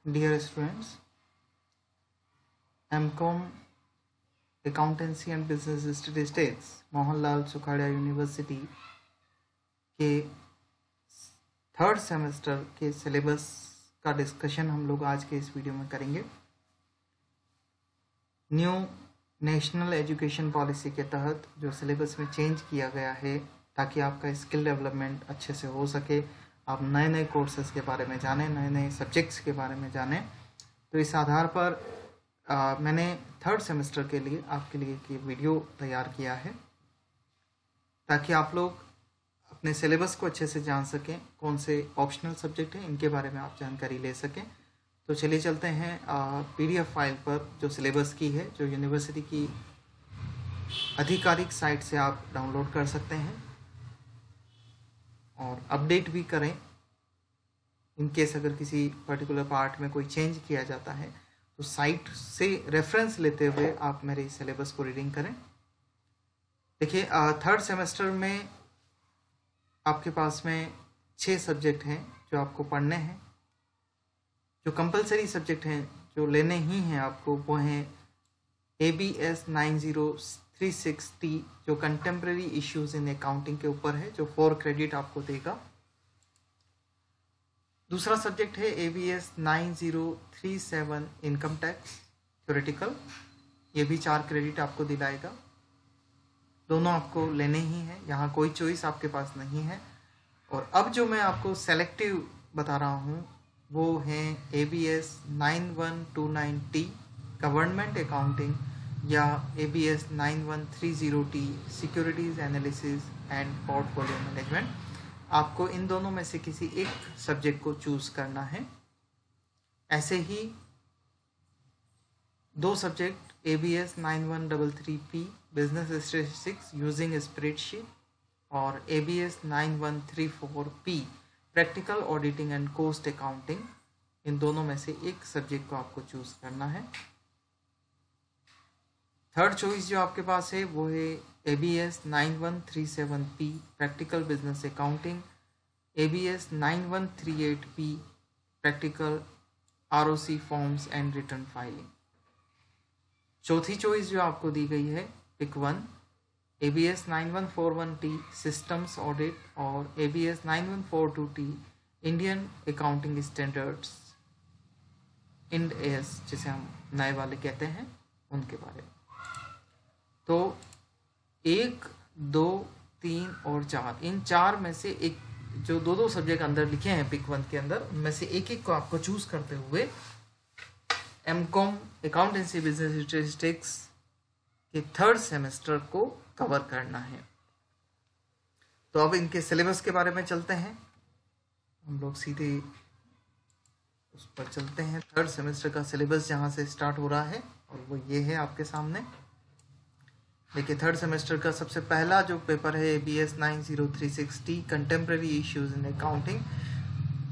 Dear students, MCOM accountancy and business statistics Mohanlal Sukhadia university के third semester के syllabus का discussion हम लोग आज के इस वीडियो में करेंगे। न्यू नेशनल एजुकेशन पॉलिसी के तहत जो सिलेबस में चेंज किया गया है ताकि आपका स्किल डेवलपमेंट अच्छे से हो सके, आप नए नए कोर्सेज के बारे में जानें, नए नए सब्जेक्ट्स के बारे में जानें। तो इस आधार पर मैंने थर्ड सेमेस्टर के लिए आपके लिए एक वीडियो तैयार किया है ताकि आप लोग अपने सिलेबस को अच्छे से जान सकें, कौन से ऑप्शनल सब्जेक्ट हैं इनके बारे में आप जानकारी ले सकें। तो चलिए चलते हैं PDF फाइल पर जो सिलेबस की है, जो यूनिवर्सिटी की आधिकारिक साइट से आप डाउनलोड कर सकते हैं और अपडेट भी करें। इनकेस अगर किसी पर्टिकुलर पार्ट में कोई चेंज किया जाता है तो साइट से रेफरेंस लेते हुए आप मेरे सिलेबस को रीडिंग करें। देखिए, थर्ड सेमेस्टर में आपके पास में 6 सब्जेक्ट हैं जो आपको पढ़ने हैं। जो कंपलसरी सब्जेक्ट हैं जो लेने ही हैं आपको, वो हैं ABS 9036T जो कंटेम्प्रेरी इश्यूज इन अकाउंटिंग के ऊपर है, जो 4 क्रेडिट आपको देगा। दूसरा सब्जेक्ट है ABS 9037 इनकम टैक्स थ्योरेटिकल, ये भी 4 क्रेडिट आपको दिलाएगा। दोनों आपको लेने ही हैं, यहाँ कोई चॉइस आपके पास नहीं है। और अब जो मैं आपको सेलेक्टिव बता रहा हूँ वो है ABS 9129T गवर्नमेंट अकाउंटिंग या ABS 9130T securities analysis and portfolio management. आपको इन दोनों में से किसी एक सब्जेक्ट को चूज करना है। ऐसे ही 2 subject ABS 9133P business statistics using spreadsheet और ABS 9134P practical auditing and cost accounting, इन दोनों में से एक सब्जेक्ट को आपको चूज करना है। थर्ड चॉइस जो आपके पास है वो है ABS 9137P practical business accounting, ABS 9138P practical ROC forms and return filing. चौथी चॉइस जो आपको दी गई है, pick 1, ABS 9141T systems audit और ABS 9142T Indian accounting standards IND AS जिसे हम नए वाले कहते हैं उनके बारे में। तो 1, 2, 3 और 4, इन 4 में से एक जो 2 सब्जेक्ट अंदर लिखे हैं पिक 1 के अंदर, उनमें से एक एक को आपको चूज करते हुए MCOM अकाउंटेंसी बिजनेस स्टैटिस्टिक्स के थर्ड सेमेस्टर को कवर करना है। तो अब इनके सिलेबस के बारे में चलते हैं, हम लोग सीधे उस पर चलते हैं। थर्ड सेमेस्टर का सिलेबस जहां से स्टार्ट हो रहा है और वो ये है आपके सामने। देखिए, थर्ड सेमेस्टर का सबसे पहला जो पेपर है ABS 9036T contemporary issues in accounting,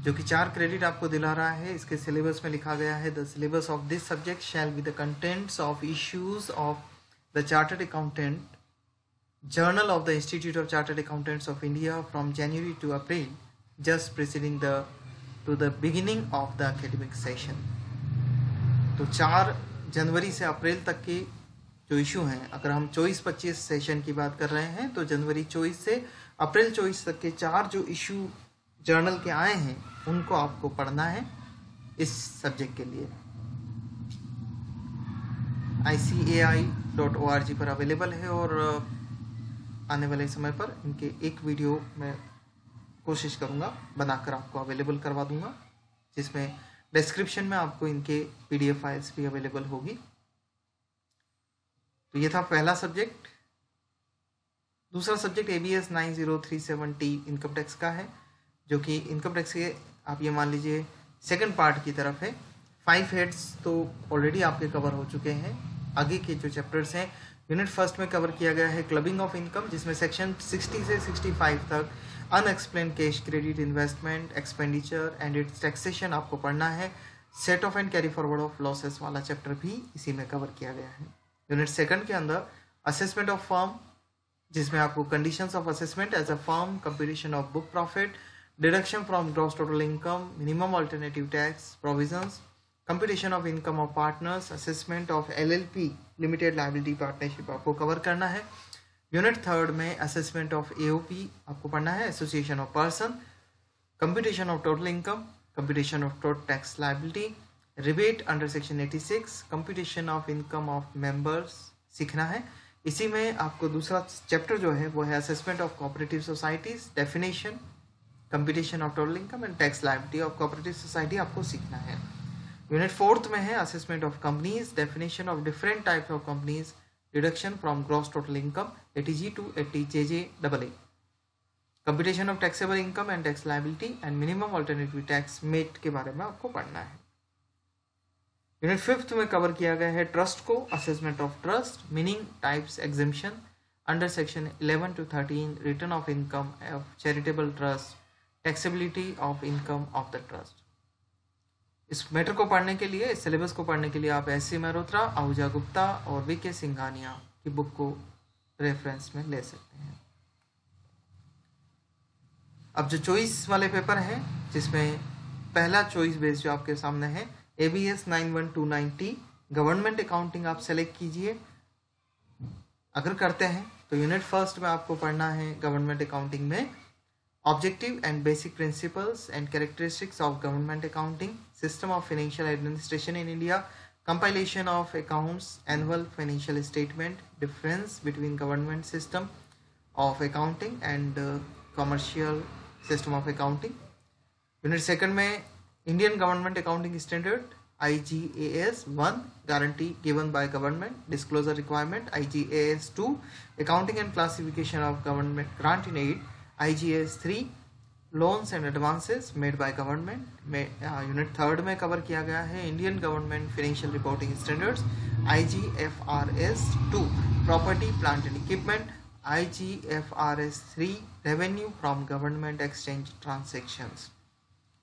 जो कि 4 क्रेडिट आपको दिला रहा है। इसके सिलेबस में लिखा गया है, the syllabus of this subject shall be the contents of issues of the chartered accountant journal of the institute of chartered accountants of India from January to April just preceding to the beginning of the academic session. तो 4 जनवरी से अप्रैल तक के जो issue हैं, अगर हम 24-25 session की बात कर रहे हैं तो जनवरी 24 से अप्रैल 24 तक के 4 जो इशू जर्नल के आए हैं उनको आपको पढ़ना है इस सब्जेक्ट के लिए। ICAI.org पर अवेलेबल है और आने वाले समय पर इनके एक वीडियो मैं कोशिश करूंगा बनाकर आपको अवेलेबल करवा दूंगा, जिसमें डिस्क्रिप्शन में आपको इनके PDF फाइल्स भी अवेलेबल होगी। तो ये था पहला सब्जेक्ट। दूसरा subject ABS 9037T income tax का है, जो कि इनकम टैक्स के आप ये मान लीजिए सेकंड पार्ट की तरफ है। 5 हेड्स तो ऑलरेडी आपके कवर हो चुके हैं। आगे के जो चैप्टर्स हैं, यूनिट फर्स्ट में कवर किया गया है क्लबिंग ऑफ इनकम, जिसमें सेक्शन 60 से 65 तक unexplained cash credit investment expenditure and it's taxation आपको पढ़ना है। Set of and carry forward of losses वाला चैप्टर भी इसी में कवर किया गया है। यूनिट सेकंड के अंदर असेसमेंट ऑफ फर्म, जिसमें आपको conditions of assessment as a firm, computation of book profit, deduction from gross total income, minimum alternative tax provisions, computation of income of partners, assessment of LLP limited liability partnership आपको cover करना है। Unit third में assessment of AOP आपको पढ़ना है, association of person, computation of total income, computation of total tax liability, rebate under section 86, computation of income of members सीखना है। इसी में आपको दूसरा चैप्टर जो है वो है assessment of cooperative societies, definition, computation of total income and tax liability of cooperative society आपको सीखना है। यूनिट फोर्थ में है assessment of companies, definition of different types of companies, deduction from gross total income ATG to ATJJAA, computation of taxable income and tax liability and minimum alternative tax MAT के बारे में आपको पढ़ना है। Unit fifth में cover किया गया है ट्रस्ट को, assessment of trust, meaning, types, exemption under section 11 to 13, return of income of charitable trust, taxability of income of the trust. इस मैटर को पढ़ने के लिए, इस सिलेबस को पढ़ने के लिए आप SC मल्होत्रा, आहूजा गुप्ता और VK सिंघानिया की बुक को रेफरेंस में ले सकते हैं। अब जो चॉइस वाले पेपर हैं, जिसमें पहला चॉइस बेस जो आपके सामने है ABS 9129T गवर्नमेंट अकाउंटिंग आप सेलेक्ट कीजिए। अगर करते हैं तो यूनिट फर्स्ट में आपको पढ़ना है गवर्नमेंट अकाउंटिंग में objective and basic principles and characteristics of government accounting, system of financial administration in India, compilation of accounts, annual financial statement, difference between government system of accounting and commercial system of accounting. Unit second में Indian government accounting standard IGAS 1 guarantee given by government, disclosure requirement IGAS 2 accounting and classification of government grant in aid IGAS 3 loans and advances made by government में unit third में cover किया गया है Indian government financial reporting standards IGFRS 2 property plant and equipment IGFRS 3 revenue from government exchange transactions.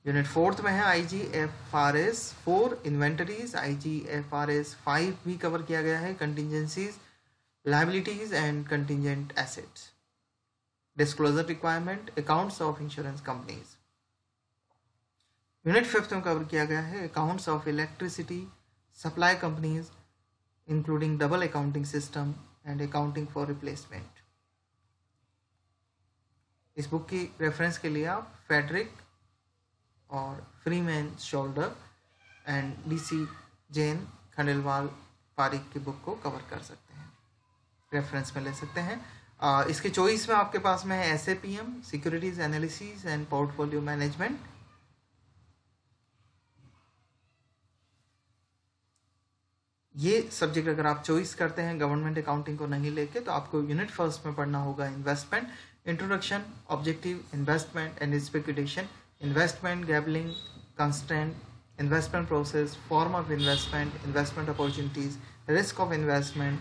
Unit fourth में है IGFRS 4 inventories, IGFRS 5 भी cover किया गया है contingencies, liabilities and contingent assets, disclosure requirement, accounts of insurance companies. Unit fifth में cover किया गया है accounts of electricity supply companies including double accounting system and accounting for replacement. इस book की रेफरेंस के लिए आप फेडरिक और Freeman Shoulder and DC Jain Khandelwal Pareek की बुक को कवर कर सकते हैं, रेफरेंस में ले सकते हैं। इसके चॉइस में आपके पास में है SAPM, securities analysis and portfolio management. ये सब्जेक्ट अगर आप चॉइस करते हैं गवर्नमेंट अकाउंटिंग को नहीं लेके, तो आपको यूनिट फर्स्ट में पढ़ना होगा investment, introduction, objective, investment and speculation, investment, gambling, constraint, investment process, form of investment, investment opportunities, risk of investment,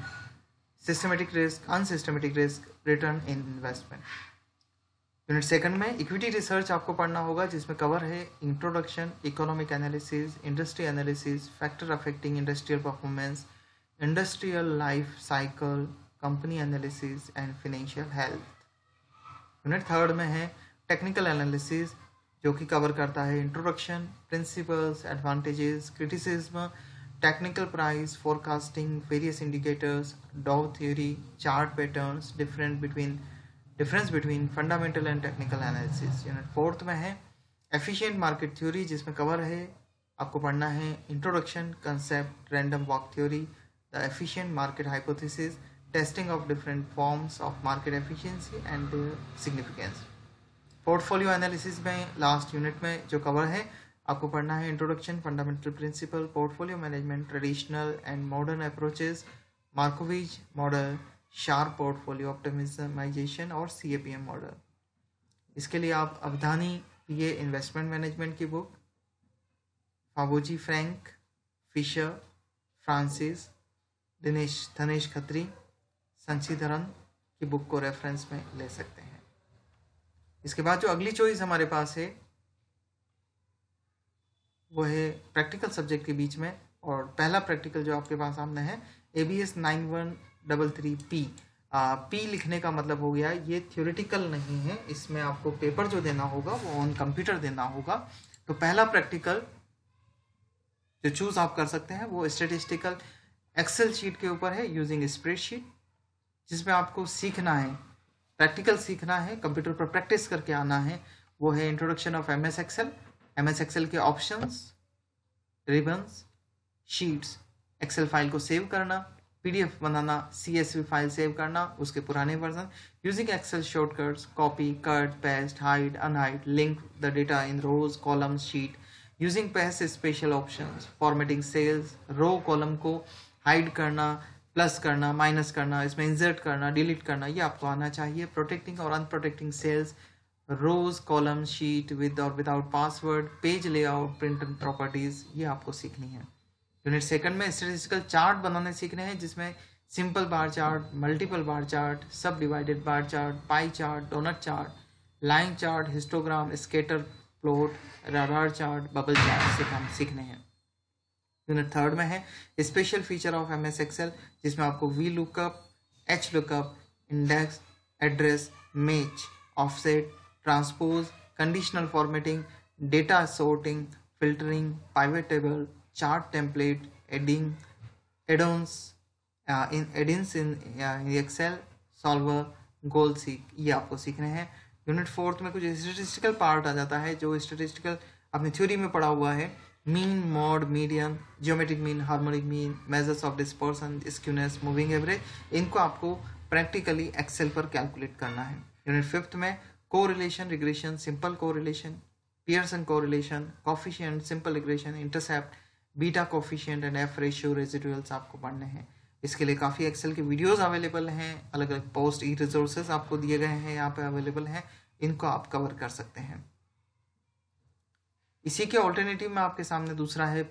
systematic risk, unsystematic risk, return in investment. Unit second में equity research आपको पढ़ना होगा, जिसमें cover है introduction, economic analysis, industry analysis, factor affecting industrial performance, industrial life cycle, company analysis and financial health. Unit third में है technical analysis, जो कि कवर करता है introduction, principles, advantages, criticism, technical price, forecasting, various indicators, Dow theory, chart patterns, difference between fundamental and technical analysis. Unit fourth में है efficient market theory, जिसमें cover है आपको पढ़ना है introduction, concept, random walk theory, the efficient market hypothesis, testing of different forms of market efficiency and significance. Portfolio analysis में last unit में जो कवर है आपको पढ़ना है introduction, fundamental principle, portfolio management, traditional and modern approaches, Markowitz model, Sharpe portfolio optimization और CAPM model. इसके लिए आप अवधानी PA इन्वेस्टमेंट मैनेजमेंट की book, Fabozzi Frank, Fisher, Francis, Dhanesh Khatri, Sashidharan की बुक को रेफरेंस में ले सकते हैं। इसके बाद जो अगली चॉइस हमारे पास है वो है प्रैक्टिकल सब्जेक्ट के बीच में, और पहला प्रैक्टिकल जो आपके पास सामने है ABS 9133P। P लिखने का मतलब हो गया ये थ्योरेटिकल नहीं है, इसमें आपको पेपर जो देना होगा वो ऑन कंप्यूटर देना होगा। तो पहला प्रैक्टिकल जो चूज आप कर सकते हैं वो स्टेटिस्टिकल एक्सेल शीट के ऊपर है यूजिंग स्प्रेडशीट, जिसमें आपको सीखना है, प्रैक्टिकल सीखना है, कंप्यूटर पर प्रैक्टिस करके आना है। वो है introduction of M S Excel, M S Excel के options, ribbons, sheets, Excel file को सेव करना, पीडीएफ बनाना, सीएसवी फाइल सेव करना उसके पुराने version, using Excel shortcuts, copy, cut, paste, hide, unhide, link the data in rows, column, sheet, using paste special options, formatting cells, row column को hide करना, plus करना, minus करना, इसमें insert करना, delete करना, ये आपको आना चाहिए। प्रोटेक्टिंग और unprotecting cells, rows, column, sheet with और without password, page layout, print properties, ये आपको सीखनी है। यूनिट सेकंड में स्टैटिस्टिकल चार्ट बनाने सीखने हैं, जिसमें simple bar chart, multiple bar chart, sub divided bar chart, pie chart, doughnut chart, line chart, histogram, scatter plot, radar chart, bubble chart सीखने हैं। यूनिट थर्ड में है special feature of M S Excel, जिसमें आपको V lookup, H lookup, index, address, match, offset, transpose, conditional formatting, data sorting, filtering, pivot table, chart template, adding, addons in Excel, solver, goal seek, ये आपको सीखने हैं। Unit fourth में कुछ statistical part आ जाता है, जो स्टेटिस्टिकल आपने थ्योरी में पढ़ा हुआ है, mean, mode, median, geometric mean, harmonic mean, measures of dispersion, skewness, moving average, इनको आपको प्रैक्टिकली एक्सेल पर कैलकुलेट करना है। यूनिट फिफ्थ में correlation, regression, simple correlation, Pearson correlation, coefficient, simple regression, intercept, beta coefficient and F ratio, residuals आपको पढ़ने हैं। इसके लिए काफ़ी एक्सेल के वीडियोस अवेलेबल हैं, अलग अलग पोस्ट ई रिसोर्सेज आपको दिए गए हैं, यहाँ पे अवेलेबल हैं, इनको आप कवर कर सकते हैं। इसी के ऑल्टरनेटिव में आपके सामने दूसरा है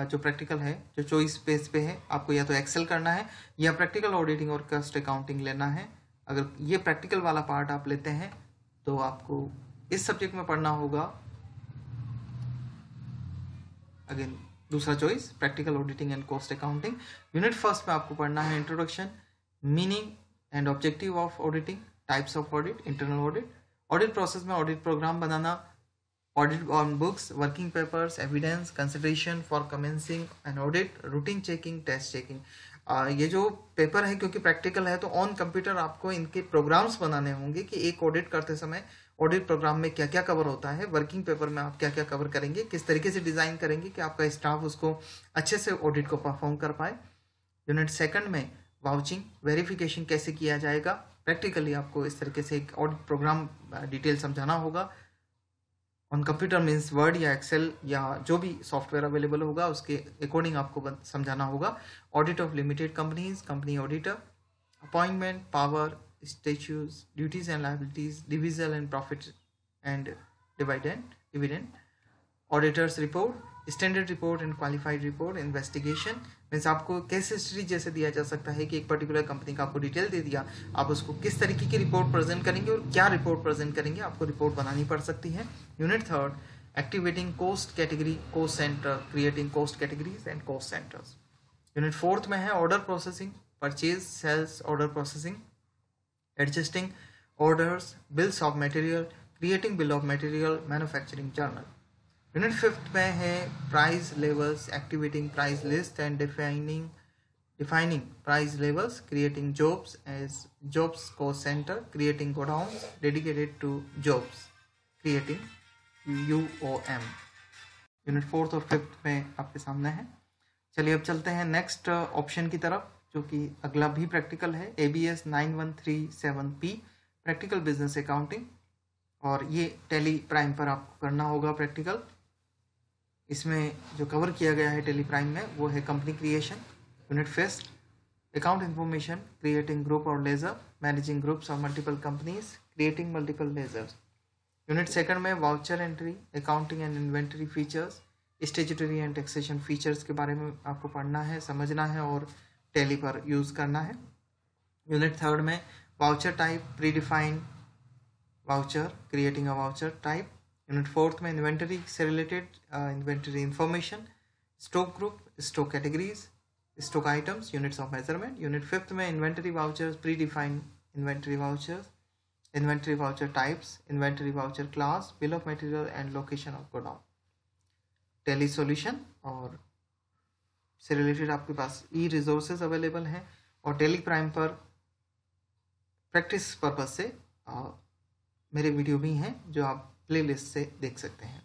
जो प्रैक्टिकल है, जो चॉइस बेस पे है, आपको या तो एक्सेल करना है या प्रैक्टिकल ऑडिटिंग और कॉस्ट अकाउंटिंग लेना है। अगर ये प्रैक्टिकल वाला पार्ट आप लेते हैं तो आपको इस सब्जेक्ट में पढ़ना होगा, अगेन दूसरा choice practical auditing and cost accounting. Unit first में आपको पढ़ना है introduction, meaning and objective of auditing, types of audit, internal audit, audit process में ऑडिट प्रोग्राम बनाना, audit on books, working papers, evidence, consideration for commencing an audit, routine checking, test checking. ये जो paper है क्योंकि practical है तो on computer आपको इनके प्रोग्राम्स बनाने होंगे कि एक ऑडिट करते समय ऑडिट प्रोग्राम में क्या क्या कवर होता है, वर्किंग पेपर में आप क्या क्या कवर करेंगे, किस तरीके से डिजाइन करेंगे कि आपका स्टाफ उसको अच्छे से ऑडिट को परफॉर्म कर पाए। यूनिट सेकंड में वाउचिंग, वेरिफिकेशन कैसे किया जाएगा, प्रैक्टिकली आपको इस तरीके से एक ऑडिट प्रोग्राम डिटेल समझाना होगा। ऑन कंप्यूटर मीन्स वर्ड या एक्सेल या जो भी सॉफ्टवेयर अवेलेबल होगा उसके अकॉर्डिंग आपको समझाना होगा। Audit of limited companies, company auditor, appointment, power, statutes, duties and liabilities, division and profit and dividend, auditors report, standard report and qualified report, investigation means आपको केस हिस्ट्री जैसे दिया जा सकता है कि एक पर्टिकुलर कंपनी का आपको डिटेल दे दिया, आप उसको किस तरीके की रिपोर्ट प्रेजेंट करेंगे और क्या रिपोर्ट प्रेजेंट करेंगे, आपको रिपोर्ट बनानी पड़ सकती है। Unit third activating cost category, cost center, creating cost categories and cost centers. Unit fourth में है order processing, purchase, sales, order processing, adjusting orders, bills of material, creating bill of material, manufacturing journal. Unit fifth में है price levels, activating price list and defining price levels, creating jobs as jobs cost center, creating godowns dedicated to jobs, creating UOM। Unit fourth और fifth में आपके सामने है। चलिए अब चलते हैं नेक्स्ट ऑप्शन की तरफ, जो कि अगला भी प्रैक्टिकल है, ABS 9137P, practical business accounting, और ये टेली प्राइम पर आपको करना होगा प्रैक्टिकल। इसमें जो कवर किया गया है टेली प्राइम में वो है company creation. Unit first account information, creating group और लेजर, मैनेजिंग ग्रुप्स और multiple companies, creating multiple ledgers. Unit second में voucher entry, accounting and inventory features, statutory and taxation features के बारे में आपको पढ़ना है, समझना है और टेली पर यूज करना है। यूनिट थर्ड में voucher type, pre defined voucher, creating a voucher type. Unit fourth में इन्वेंटरी से related inventory information, stock group, stock categories, stock items, units of measurement. Unit fifth में inventory vouchers, pre defined inventory vouchers, inventory voucher types, inventory voucher class, bill of material and location of godown. Tally solution और से related आपके पास ई resources available हैं और Tally Prime पर practice purpose से मेरे video भी हैं जो आप प्लेलिस्ट से देख सकते हैं।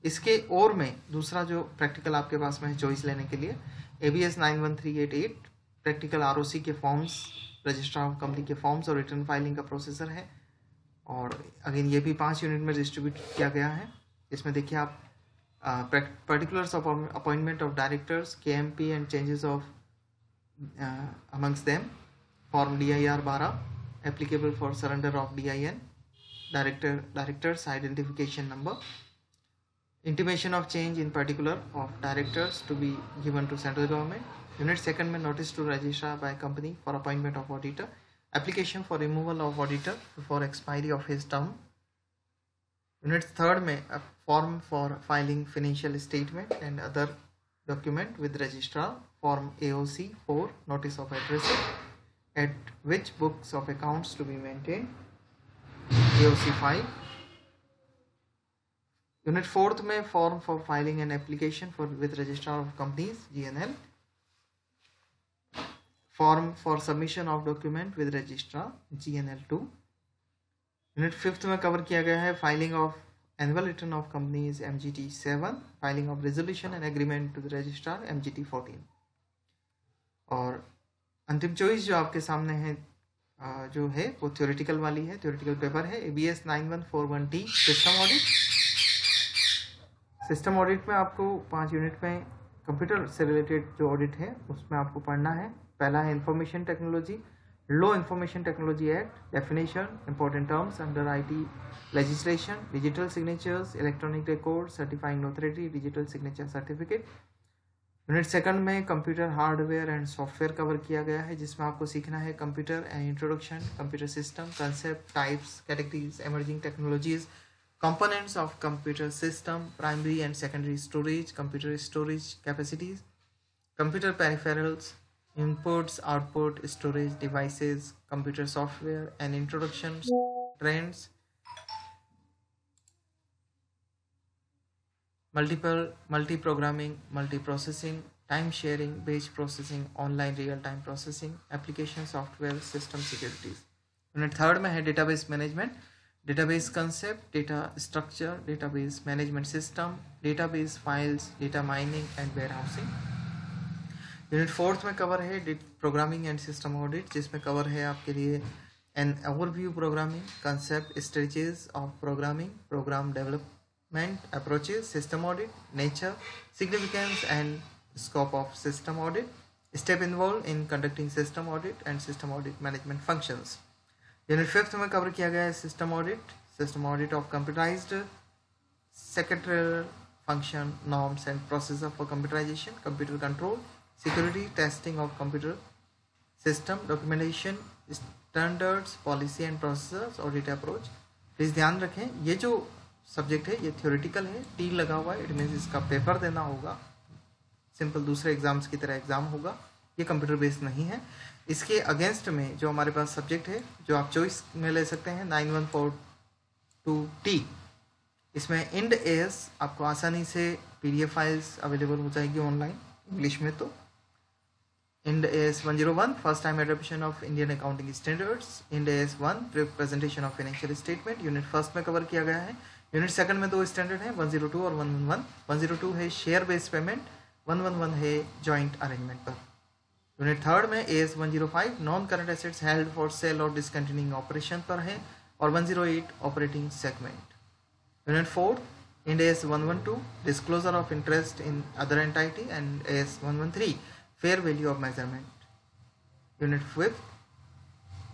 इसके और में दूसरा जो प्रैक्टिकल आपके पास में है चॉइस लेने के लिए ABS 91388 प्रैक्टिकल ROC के फॉर्म्स, रजिस्ट्रार ऑफ कंपनी के फॉर्म्स और रिटर्न फाइलिंग का प्रोसेसर है। और अगेन ये भी 5 यूनिट में डिस्ट्रीब्यूट किया गया है। इसमें देखिए आप particulars of appointment of directors, KMP and changes of amongst them, form DIR 12 applicable for surrender of DIN, directors identification number, intimation of change in particular of directors to be given to central government, unit second में notice to registrar by company for appointment of auditor, application for removal of auditor before expiry of his term, unit third में a form for filing financial statement and other document with registrar, form AOC 4 notice of address at which books of accounts to be maintained, AOC 5, unit fourth में form for filing an application for with registrar of companies GNL, form for submission of document with registrar GNL2, unit fifth में cover किया गया है filing of annual return of companies MGT 7, filing of resolution and agreement to the registrar MGT 14। और अंतिम choice जो आपके सामने है जो है वो थ्योरेटिकल वाली है, थ्योरेटिकल पेपर है ABS 9141T system audit. System audit में आपको 5 यूनिट में कंप्यूटर से रिलेटेड जो ऑडिट है उसमें आपको पढ़ना है। पहला है information technology, Law Information Technology Act, definition, important terms under IT legislation, digital signatures, electronic record, certifying authority, digital signature certificate। Unit second में computer hardware and software cover किया गया है जिसमें आपको सीखना है computer and introduction, computer system, concept, types, categories, emerging technologies, components of computer system, primary and secondary storage, computer storage capacities, computer peripherals, inputs, output, storage devices, computer software and introduction, trends, multi-programming, multi-processing, time sharing, batch processing, online real-time processing, application software, system securities। Unit third में है database management, database concept, data structure, database management system, database files, data mining and warehousing. Unit fourth में cover है programming and system audit जिसमें cover है आपके लिए an overview programming, concept, stages of programming, program development approaches, system audit, nature, significance and scope of system audit, step involve in conducting system audit and system audit management functions. Unit fifth में cover किया गया है system audit of computerised secretarial function, norms and procedure for computerisation, computer control, security testing of computer system, documentation, standards, policy and processors, audit approach. Please ध्यान रखें ये जो subject है ये थ्योरेटिकल है, टी लगा हुआ है, इट मीन्स इसका पेपर देना होगा, सिंपल दूसरे एग्जाम्स की तरह एग्जाम होगा, ये कंप्यूटर बेस्ड नहीं है। इसके अगेंस्ट में जो हमारे पास सब्जेक्ट है जो आप चॉइस में ले सकते हैं 9142T, इसमें इंड AS आपको आसानी से PDF फाइल्स अवेलेबल हो जाएगी ऑनलाइन इंग्लिश में। तो Ind AS 101 first time adoption of Indian accounting standards, Ind AS 1 presentation of financial statement, unit first में कवर किया गया है। यूनिट सेकंड में 2 स्टैंडर्ड हैं 102 और 111। 102 है शेयर बेस्ड पेमेंट, 111 है जॉइंट अरेंजमेंट पर। यूनिट थर्ड में AS 105 non current assets held for sale और डिसकंटिन्यूइंग ऑपरेशन पर है और 108 operating segment. Unit fourth Ind AS 112 disclosure of interest in other entity and AS 113 fair value of measurement. Unit fifth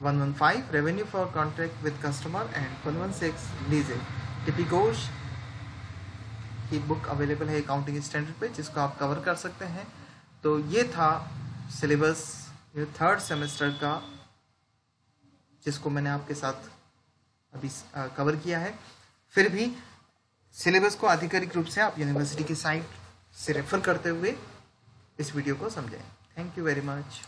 115 revenue for contract with customer and 116 leasing. TP Ghosh की book available है accounting standard पे जिसको आप cover कर सकते हैं। तो ये था सिलेबस ये थर्ड सेमेस्टर का जिसको मैंने आपके साथ अभी कवर किया है। फिर भी सिलेबस को आधिकारिक रूप से आप यूनिवर्सिटी की साइट से रेफर करते हुए इस वीडियो को समझें। Thank you very much.